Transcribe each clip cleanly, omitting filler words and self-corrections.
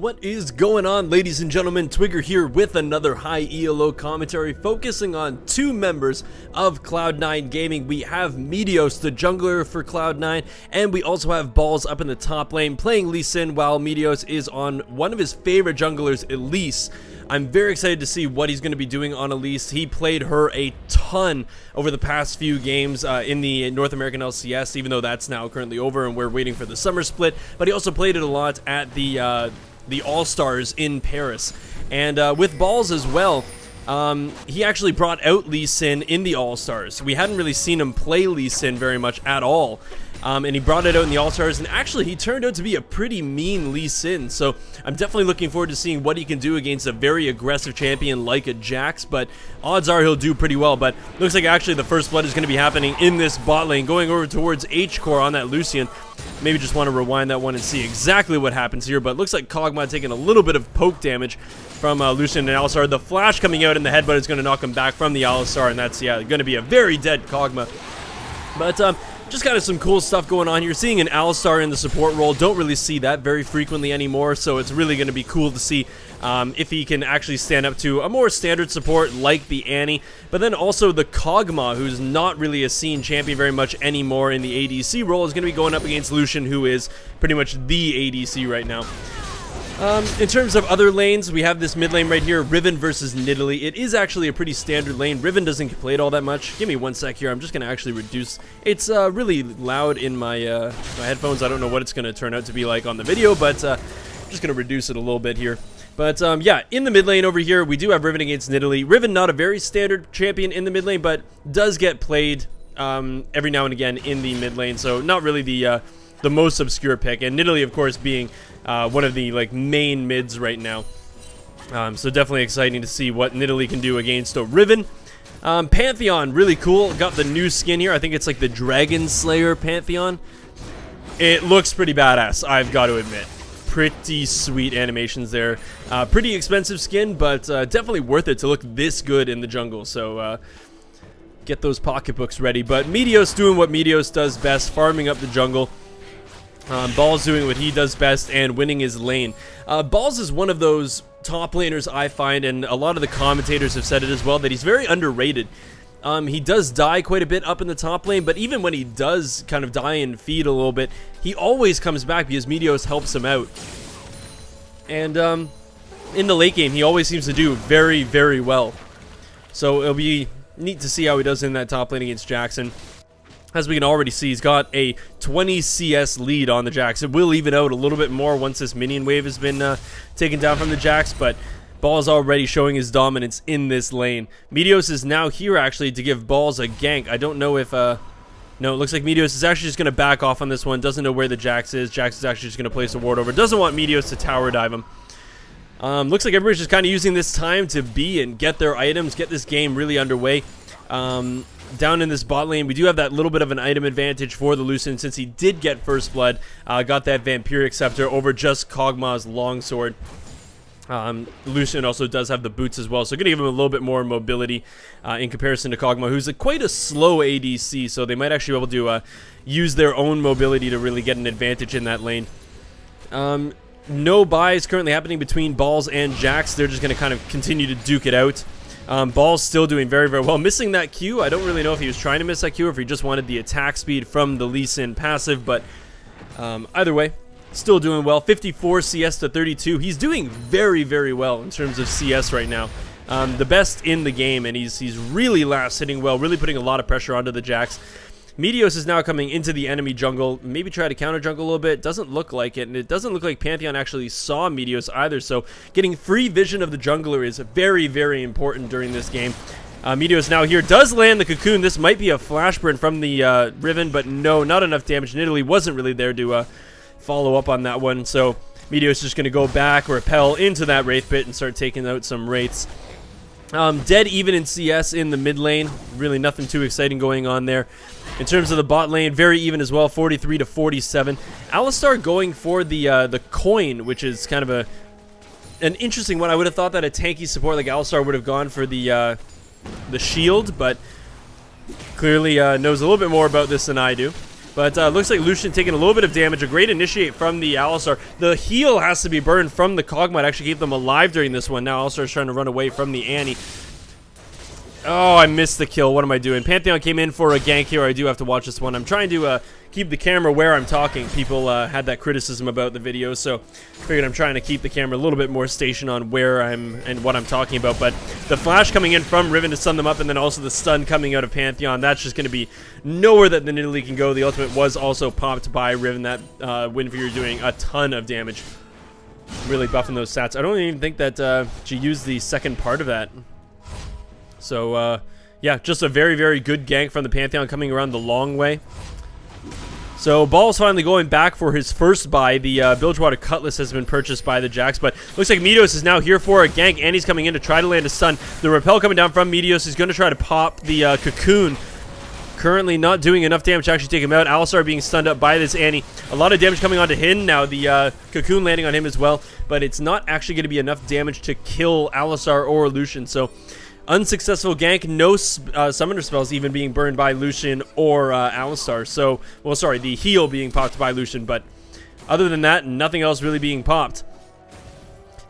What is going on, ladies and gentlemen? Twigger here with another high ELO commentary focusing on two members of Cloud9 Gaming. We have Meteos, the jungler for Cloud9, and we also have Balls up in the top lane playing Elise while Meteos is on one of his favorite junglers, Elise. I'm very excited to see what he's going to be doing on Elise. He played her a ton over the past few games in the North American LCS, even though that's now currently over and we're waiting for the summer split. But he also played it a lot at the All-Stars in Paris. And with Balls as well, he actually brought out Lee Sin in the All-Stars. We hadn't really seen him play Lee Sin very much at all. And he brought it out in the All-Stars, and actually he turned out to be a pretty mean Lee Sin, so I'm definitely looking forward to seeing what he can do against a very aggressive champion like a Jax, but odds are he'll do pretty well. But looks like actually the first blood is going to be happening in this bot lane, going over towards H-Core on that Lucian. Maybe just want to rewind that one and see exactly what happens here, but looks like Kog'Maw taking a little bit of poke damage from Lucian and Alistar. The flash coming out in the headbutt is going to knock him back from the Alistar, and that's, yeah, going to be a very dead Kog'Maw. But, just kind of some cool stuff going on here. Seeing an Alistar in the support role, don't really see that very frequently anymore, so it's really going to be cool to see if he can actually stand up to a more standard support like the Annie. But then also the Kog'Maw, who's not really a seen champion very much anymore in the ADC role, is going to be going up against Lucian, who is pretty much the ADC right now. In terms of other lanes, we have this mid lane right here, Riven versus Nidalee. It is actually a pretty standard lane. Riven doesn't get played all that much. Give me one sec here. I'm just going to actually reduce. It's really loud in my headphones. I don't know what it's going to turn out to be like on the video, but I'm just going to reduce it a little bit here. But yeah, in the mid lane over here, we do have Riven against Nidalee. Riven, not a very standard champion in the mid lane, but does get played every now and again in the mid lane, so not really the most obscure pick. And Nidalee, of course, being one of the main mids right now. So definitely exciting to see what Nidalee can do against a Riven. Pantheon, really cool. Got the new skin here. I think it's like the Dragon Slayer Pantheon. It looks pretty badass, I've got to admit. Pretty sweet animations there. Pretty expensive skin, but definitely worth it to look this good in the jungle. So get those pocketbooks ready. But Meteos doing what Meteos does best, farming up the jungle. Balls doing what he does best and winning his lane. Balls is one of those top laners I find, and a lot of the commentators have said it as well, that he's very underrated. He does die quite a bit up in the top lane, but even when he does kind of die and feed a little bit, he always comes back because Meteos helps him out. And in the late game, he always seems to do very, very well. So it'll be neat to see how he does in that top lane against Jackson. As we can already see, he's got a 20 CS lead on the Jax. It will even out a little bit more once this minion wave has been taken down from the Jax, but Balls already showing his dominance in this lane. Meteos is now here, actually, to give Balls a gank. I don't know if... no, it looks like Meteos is actually just going to back off on this one. Doesn't know where the Jax is. Jax is actually just going to place a ward over. Doesn't want Meteos to tower dive him. Looks like everybody's just kind of using this time to be and get their items, get this game really underway. Down in this bot lane, we do have that little bit of an item advantage for the Lucian since he did get first blood. Got that Vampiric Scepter over just Kog'Maw's longsword. Lucian also does have the boots as well, so gonna give him a little bit more mobility in comparison to Kog'Maw, who's quite a slow ADC, so they might actually be able to use their own mobility to really get an advantage in that lane. No buys currently happening between Balls and Jax. They're just gonna kind of continue to duke it out. Balls still doing very, very well. Missing that Q. I don't really know if he was trying to miss that Q or if he just wanted the attack speed from the Lee Sin passive, but either way, still doing well. 54 CS to 32. He's doing very, very well in terms of CS right now. The best in the game, and he's really last hitting well, really putting a lot of pressure onto the Jax. Meteos is now coming into the enemy jungle, maybe try to counter jungle a little bit. Doesn't look like it, and it doesn't look like Pantheon actually saw Meteos either, so getting free vision of the jungler is very, very important during this game. Meteos now here does land the cocoon. This might be a flash burn from the Riven, but no, not enough damage. Nidalee wasn't really there to follow up on that one, so Meteos is just going to go back, repel into that Wraith Pit, and start taking out some Wraiths. Dead even in CS in the mid lane. Really nothing too exciting going on there. In terms of the bot lane, very even as well, 43 to 47. Alistar going for the coin, which is kind of an interesting one. I would have thought that a tanky support like Alistar would have gone for the shield, but clearly knows a little bit more about this than I do. But looks like Lucian taking a little bit of damage. A great initiate from the Alistar. The heal has to be burned from the Kog'Maw to actually keep them alive during this one. Now Alistar's trying to run away from the Annie. Oh, I missed the kill. What am I doing? Pantheon came in for a gank here. I do have to watch this one. I'm trying to keep the camera where I'm talking. People had that criticism about the video, so figured I'm trying to keep the camera a little bit more stationed on where I'm and what I'm talking about. But the flash coming in from Riven to stun them up, and then also the stun coming out of Pantheon, that's just going to be nowhere that the Nidalee can go. The ultimate was also popped by Riven. That Windfear doing a ton of damage. Really buffing those stats. I don't even think that she used the second part of that. So, yeah, just a very, very good gank from the Pantheon coming around the long way. So, Balls finally going back for his first buy. The Bilgewater Cutlass has been purchased by the Jax, but looks like Meteos is now here for a gank. Annie's coming in to try to land a stun. The Repel coming down from Meteos is going to try to pop the Cocoon. Currently not doing enough damage to actually take him out. Alistar being stunned up by this Annie. A lot of damage coming onto him now. The Cocoon landing on him as well, but it's not actually going to be enough damage to kill Alistar or Lucian. So, unsuccessful gank, no summoner spells even being burned by Lucian or Alistar. So, well, sorry, the heal being popped by Lucian, but other than that, nothing else really being popped.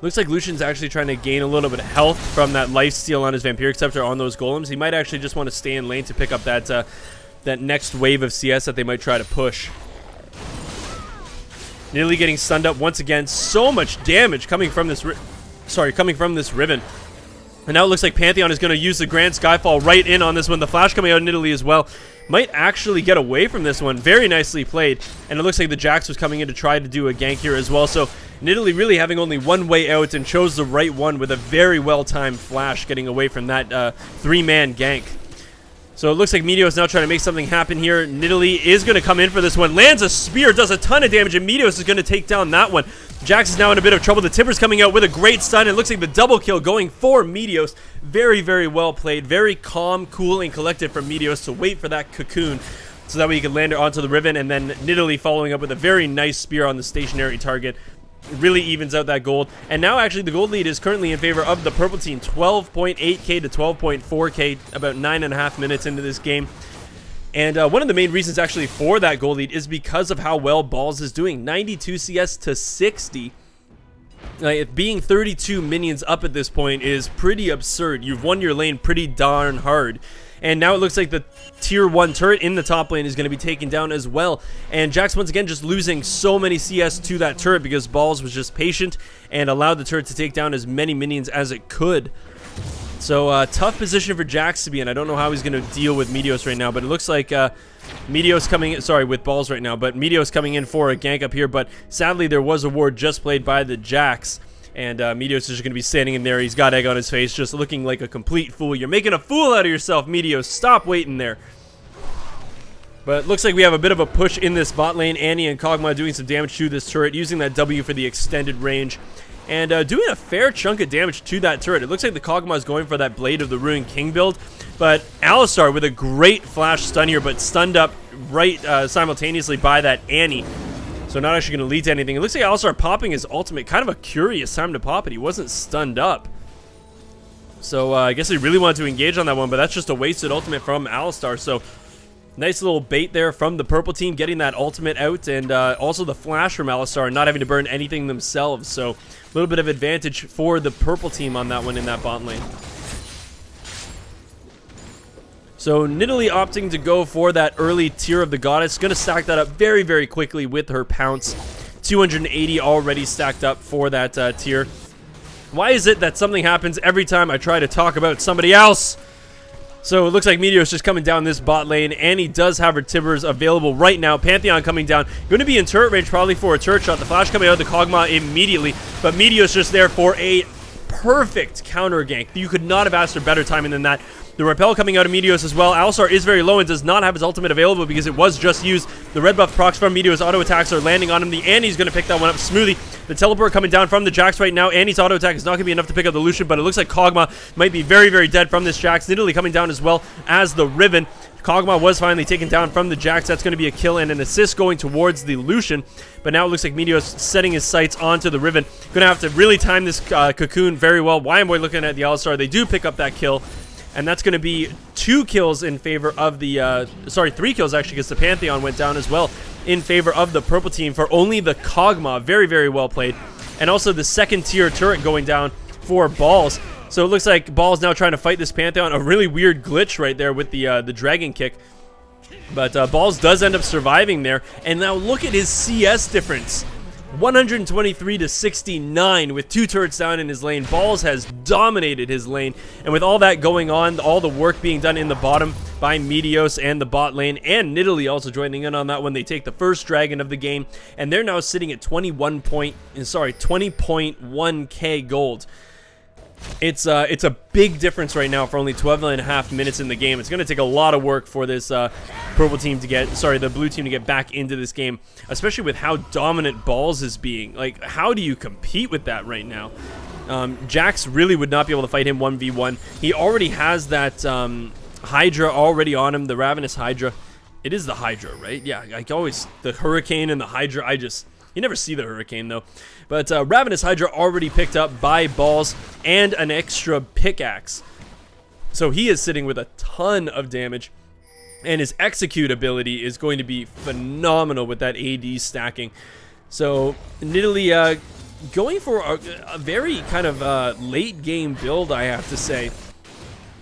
Looks like Lucian's actually trying to gain a little bit of health from that lifesteal on his Vampiric Scepter on those golems. He might actually just want to stay in lane to pick up that that next wave of CS that they might try to push. Nearly getting stunned up once again. So much damage coming from this Riven. And now it looks like Pantheon is going to use the Grand Skyfall right in on this one. The flash coming out in Italy as well. Might actually get away from this one. Very nicely played. And it looks like the Jax was coming in to try to do a gank here as well. So Nidalee really having only one way out and chose the right one with a very well-timed flash getting away from that three-man gank. So it looks like Meteos now trying to make something happen here. Nidalee is going to come in for this one. Lands a spear, does a ton of damage, and Meteos is going to take down that one. Jax is now in a bit of trouble. The Timber's coming out with a great stun. It looks like the double kill going for Meteos. Very, very well played. Very calm, cool, and collected from Meteos to wait for that Cocoon so that way he could land it onto the Riven, and then Nidalee following up with a very nice spear on the stationary target. Really evens out that gold. And now actually the gold lead is currently in favor of the purple team. 12.8k to 12.4k, about 9.5 minutes into this game. And one of the main reasons actually for that gold lead is because of how well Balls is doing. 92 CS to 60. Being 32 minions up at this point is pretty absurd. You've won your lane pretty darn hard. And now it looks like the tier 1 turret in the top lane is going to be taken down as well. And Jax once again just losing so many CS to that turret because Balls was just patient and allowed the turret to take down as many minions as it could. So tough position for Jax to be in. I don't know how he's going to deal with Meteos right now, but it looks like Meteos coming in, sorry, with Balls right now, but Meteos coming in for a gank up here. But sadly there was a ward just played by the Jax. And Meteos is just going to be standing in there. He's got egg on his face, just looking like a complete fool. You're making a fool out of yourself, Meteos. Stop waiting there. But it looks like we have a bit of a push in this bot lane. Annie and Kog'Maw doing some damage to this turret, using that W for the extended range. And doing a fair chunk of damage to that turret. It looks like the Kog'Maw is going for that Blade of the Ruined King build. But Alistar with a great flash stun here, but stunned up right simultaneously by that Annie. So not actually going to lead to anything. It looks like Alistar popping his ultimate. Kind of a curious time to pop it. He wasn't stunned up. So I guess he really wanted to engage on that one, but that's just a wasted ultimate from Alistar. So nice little bait there from the purple team, getting that ultimate out, and also the flash from Alistar, not having to burn anything themselves. So a little bit of advantage for the purple team on that one in that bot lane. So Nidalee opting to go for that early tier of the goddess. Going to stack that up very, very quickly with her pounce. 280 already stacked up for that tier. Why is it that something happens every time I try to talk about somebody else? So it looks like Meteos just coming down this bot lane. Annie does have her Timbers available right now. Pantheon coming down. Going to be in turret range probably for a turret shot. The flash coming out of the Kog'Maw immediately. But Meteos just there for a perfect counter gank. You could not have asked for better timing than that. The Repel coming out of Meteos as well. Alistar is very low and does not have his ultimate available because it was just used. The red buff procs from Meteos. Auto attacks are landing on him. The Annie's going to pick that one up smoothly. The teleport coming down from the Jax right now. Annie's auto attack is not going to be enough to pick up the Lucian, but it looks like Kog'Maw might be very, very dead from this Jax. Nidalee coming down as well as the Riven. Kog'Maw was finally taken down from the Jax. That's going to be a kill and an assist going towards the Lucian. But now it looks like Meteos setting his sights onto the Riven. Going to have to really time this Cocoon very well. Why am I looking at the Alistar? They do pick up that kill. And that's going to be 2 kills in favor of the, sorry, 3 kills actually, because the Pantheon went down as well in favor of the purple team for only the Kog'Maw. Very, very well played. And also the second tier turret going down for Balls. So it looks like Balls now trying to fight this Pantheon. A really weird glitch right there with the dragon kick. But Balls does end up surviving there. And now look at his CS difference. 123 to 69 with 2 turrets down in his lane. Balls has dominated his lane, and with all that going on, all the work being done in the bottom by Meteos and the bot lane, and Nidalee also joining in on that when they take the first dragon of the game, and they're now sitting at 20.1k gold. It's a big difference right now for only 12.5 minutes in the game. It's going to take a lot of work for this purple team to get, sorry, the blue team to get back into this game, especially with how dominant Balls is being. Like, how do you compete with that right now? Jax really would not be able to fight him 1v1. He already has that Hydra already on him, the Ravenous Hydra. It is the Hydra, right? Yeah, like always, the Hurricane and the Hydra, you never see the Hurricane, though. But Ravenous Hydra already picked up by Balls and an extra pickaxe. So he is sitting with a ton of damage. And his execute ability is going to be phenomenal with that AD stacking. So Nidalee going for a very kind of late game build, I have to say.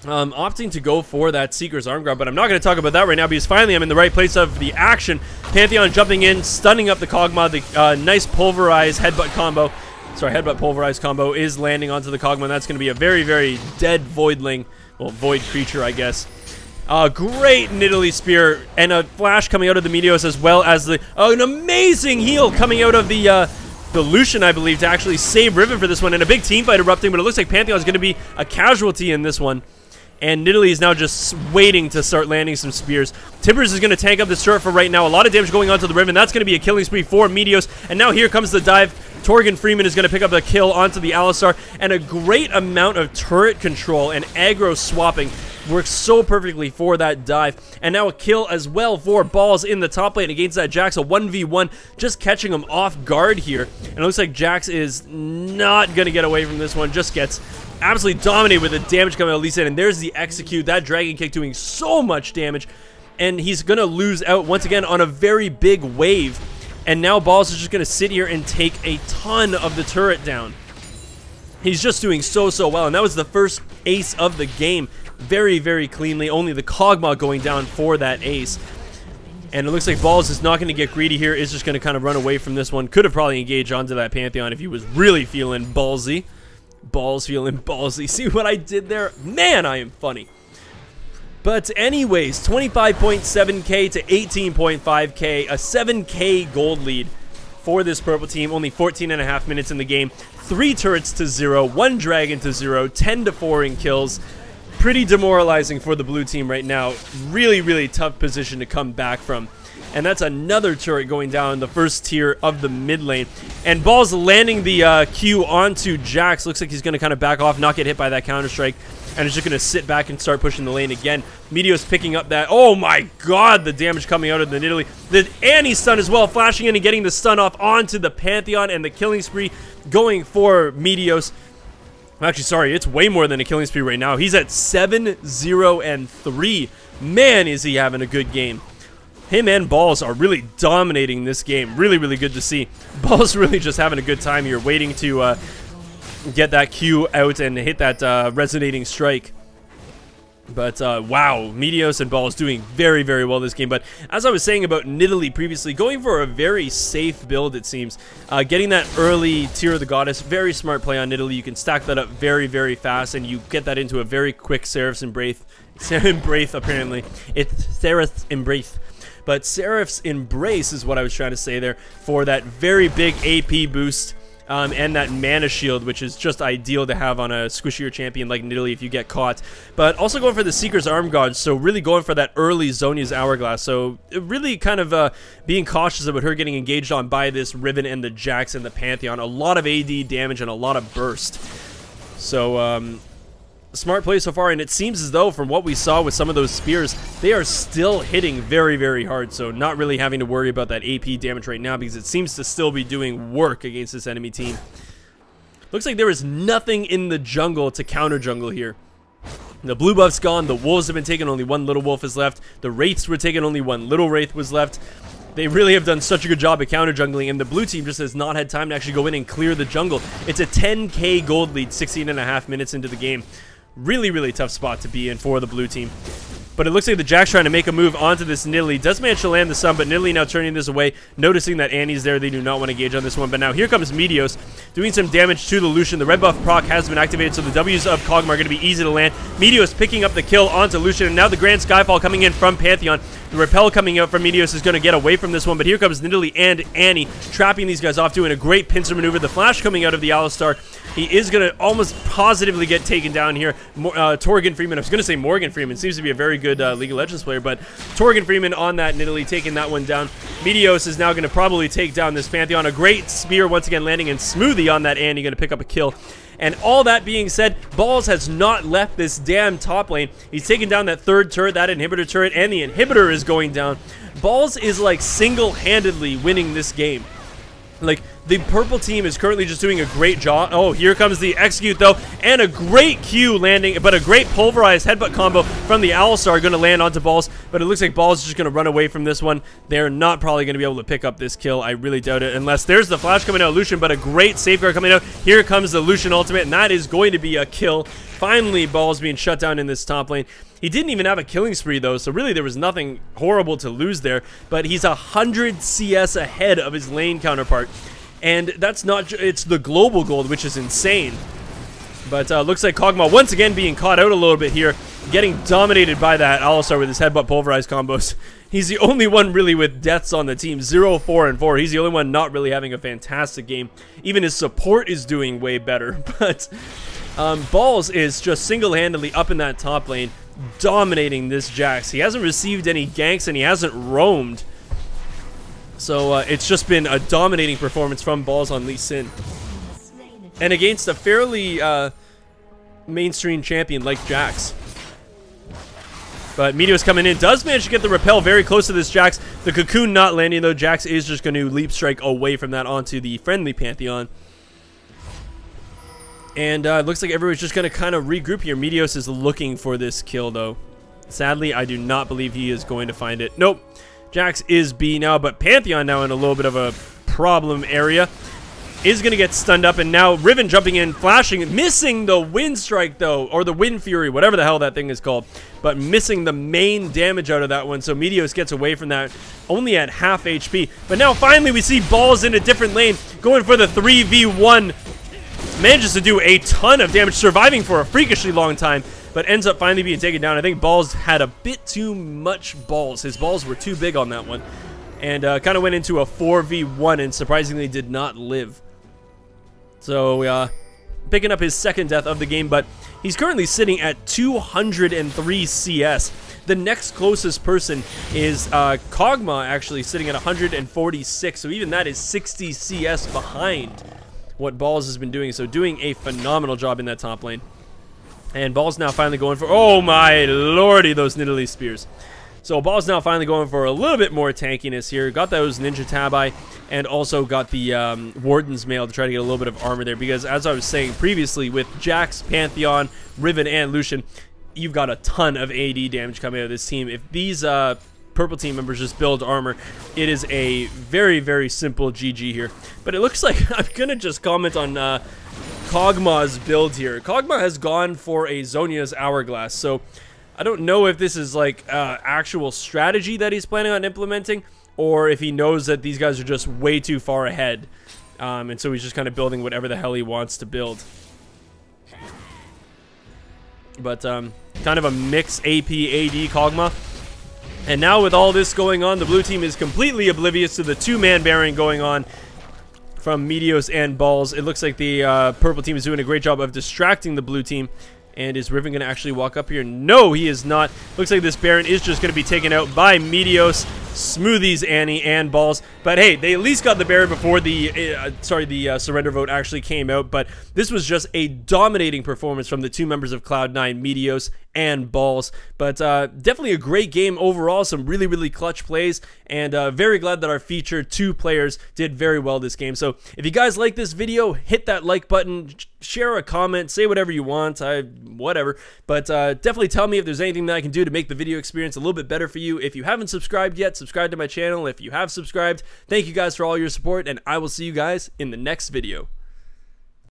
Opting to go for that Seeker's Arm Guard, but I'm not going to talk about that right now because finally I'm in the right place of the action. Pantheon jumping in, stunning up the Kog'Maw. The nice pulverized headbutt combo, sorry, headbutt pulverized combo is landing onto the Kog'Maw. That's going to be a very, very dead Voidling, well, Void creature, I guess. Great Nidalee Spear, and a flash coming out of the Meteos, as well as an amazing heal coming out of the Lucian, I believe, to actually save Riven for this one, and a big team fight erupting, but it looks like Pantheon is going to be a casualty in this one. And Nidalee is now just waiting to start landing some spears. Tibbers is going to tank up this turret for right now. A lot of damage going on to the Riven. That's going to be a killing spree for Meteos. And now here comes the dive. Torgan Freeman is going to pick up the kill onto the Alistar. And a great amount of turret control and aggro swapping works so perfectly for that dive. And now a kill as well for Balls in the top lane against that Jax. A 1v1, just catching him off guard here. And it looks like Jax is not going to get away from this one. Just gets absolutely dominated with the damage coming out of Elise, and there's the execute. That dragon kick doing so much damage, and he's going to lose out once again on a very big wave. And now Balls is just going to sit here and take a ton of the turret down. He's just doing so well, and that was the first ace of the game. Very, very cleanly. Only the Kog'Maw going down for that ace. And it looks like Balls is not going to get greedy here. Is just going to kind of run away from this one. Could have probably engaged onto that Pantheon if he was really feeling ballsy. Balls feeling ballsy. See what I did there? Man, I am funny. But anyways, 25.7k to 18.5k, a 7k gold lead for this purple team. Only 14.5 minutes in the game. 3 turrets to 0, 1 dragon to 0, 10 to 4 in kills. Pretty demoralizing for the blue team right now. Really, really tough position to come back from. And that's another turret going down the first tier of the mid lane. And Balls landing the Q onto Jax. Looks like he's going to kind of back off, not get hit by that Counter-Strike. And is just going to sit back and start pushing the lane again. Meteos picking up that. Oh my god, the damage coming out of the Nidalee. The Annie stun as well, flashing in and getting the stun off onto the Pantheon. And the killing spree going for Meteos. Actually, sorry, it's way more than a killing spree right now. He's at 7-0-3. Man, is he having a good game. Him and Balls are really dominating this game. Really, really good to see. Balls really just having a good time here, waiting to get that Q out and hit that resonating strike. But, wow, Meteos and Balls doing very, very well this game. But as I was saying about Nidalee previously, going for a very safe build, it seems. Getting that early Tear of the Goddess, very smart play on Nidalee. You can stack that up very, very fast, and you get that into a very quick Seraph's Embrace. Apparently. It's Seraph's Embrace. But Seraph's Embrace is what I was trying to say there for that very big AP boost and that mana shield, which is just ideal to have on a squishier champion like Nidalee if you get caught. But also going for the Seeker's Arm Guard, so really going for that early Zhonya's Hourglass. So really kind of being cautious about her getting engaged on by this Riven and the Jax and the Pantheon. A lot of AD damage and a lot of burst. So, smart play so far, and it seems as though from what we saw with some of those spears, they are still hitting very, very hard, so not really having to worry about that AP damage right now because it seems to still be doing work against this enemy team. Looks like there is nothing in the jungle to counter jungle here. The blue buff's gone. The wolves have been taken. Only one little wolf is left. The wraiths were taken. Only one little wraith was left. They really have done such a good job at counter jungling, and the blue team just has not had time to actually go in and clear the jungle. It's a 10k gold lead 16.5 minutes into the game. Really, really tough spot to be in for the blue team. But it looks like the Jack's trying to make a move onto this Nidalee. Does manage to land the stun, but Nidalee now turning this away, noticing that Annie's there. They do not want to engage on this one. But now here comes Meteos, doing some damage to the Lucian. The red buff proc has been activated, so the W's of Kog'Maw are going to be easy to land. Meteos picking up the kill onto Lucian, and now the Grand Skyfall coming in from Pantheon. The repel coming out from Meteos is going to get away from this one, but here comes Nidalee and Annie, trapping these guys off, doing a great pincer maneuver. The flash coming out of the Alistar. He is going to almost positively get taken down here. Torgan Freeman, I was going to say Morgan Freeman, seems to be a very good League of Legends player, but Torgan Freeman on that Nidalee, taking that one down. Meteos is now going to probably take down this Pantheon. A great spear once again landing, and Smoothie on that Annie, going to pick up a kill. And all that being said, Balls has not left this damn top lane. He's taken down that third turret, that inhibitor turret, and the inhibitor is going down. Balls is like single-handedly winning this game. Like, the purple team is currently just doing a great job. Oh, here comes the execute, though, and a great Q landing, but a great pulverized headbutt combo from the Alistar going to land onto Balls, but it looks like Balls is just going to run away from this one. They're not probably going to be able to pick up this kill. I really doubt it, unless there's the flash coming out of Lucian, but a great safeguard coming out. Here comes the Lucian ultimate, and that is going to be a kill. Finally, Balls being shut down in this top lane. He didn't even have a killing spree, though, so really there was nothing horrible to lose there, but he's 100 CS ahead of his lane counterpart. And that's not, it's the global gold, which is insane. But looks like Kog'Maw once again being caught out a little bit here, getting dominated by that Alistar with his headbutt pulverized combos. He's the only one really with deaths on the team, 0, 4, and 4. He's the only one not really having a fantastic game. Even his support is doing way better. But Balls is just single-handedly up in that top lane, dominating this Jax. He hasn't received any ganks and he hasn't roamed. So it's just been a dominating performance from Balls on Lee Sin. And against a fairly mainstream champion like Jax. But Meteos coming in, does manage to get the repel very close to this Jax. The cocoon not landing, though. Jax is just going to leap strike away from that onto the friendly Pantheon. And it looks like everyone's just going to kind of regroup here. Meteos is looking for this kill, though. Sadly, I do not believe he is going to find it. Nope. Jax is B now, but Pantheon now in a little bit of a problem area. Is going to get stunned up, and now Riven jumping in, flashing, missing the Wind Strike, though, or the Wind Fury, whatever the hell that thing is called, but missing the main damage out of that one, so Meteos gets away from that, only at half HP. But now finally we see Balls in a different lane, going for the 3v1, manages to do a ton of damage, surviving for a freakishly long time, but ends up finally being taken down. I think Balls had a bit too much balls. His balls were too big on that one, and kind of went into a 4v1 and surprisingly did not live. So, picking up his second death of the game, but he's currently sitting at 203 CS. The next closest person is Kog'Maw, actually sitting at 146, so even that is 60 CS behind what Balls has been doing, so doing a phenomenal job in that top lane. And Balls now finally going for, oh my lordy, those Nidalee spears. So Balls now finally going for a little bit more tankiness here. Got those Ninja Tabi and also got the Warden's Mail to try to get a little bit of armor there. Because as I was saying previously, with Jax, Pantheon, Riven, and Lucian, you've got a ton of AD damage coming out of this team. If these purple team members just build armor, it is a very, very simple GG here. But it looks like I'm going to just comment on Kog'Maw's build here. Kog'Maw has gone for a Zhonya's Hourglass, so I don't know if this is like actual strategy that he's planning on implementing, or if he knows that these guys are just way too far ahead, and so he's just kind of building whatever the hell he wants to build. But kind of a mix AP AD Kog'Maw. And now with all this going on, the blue team is completely oblivious to the two-man Baron going on from Meteos and Balls. It looks like the purple team is doing a great job of distracting the blue team. And is Riven going to actually walk up here? No, he is not. Looks like this Baron is just going to be taken out by Meteos, Smoothies, Annie, and Balls. But hey, they at least got the Baron before the surrender vote actually came out. But this was just a dominating performance from the two members of Cloud9, Meteos and Balls. But definitely a great game overall, some really clutch plays, and very glad that our featured 2 players did very well this game. So if you guys like this video, hit that like button, share a comment, say whatever you want, whatever, but definitely tell me if there's anything that I can do to make the video experience a little bit better for you. If you haven't subscribed yet, subscribe to my channel. If you have subscribed, thank you guys for all your support, and I will see you guys in the next video.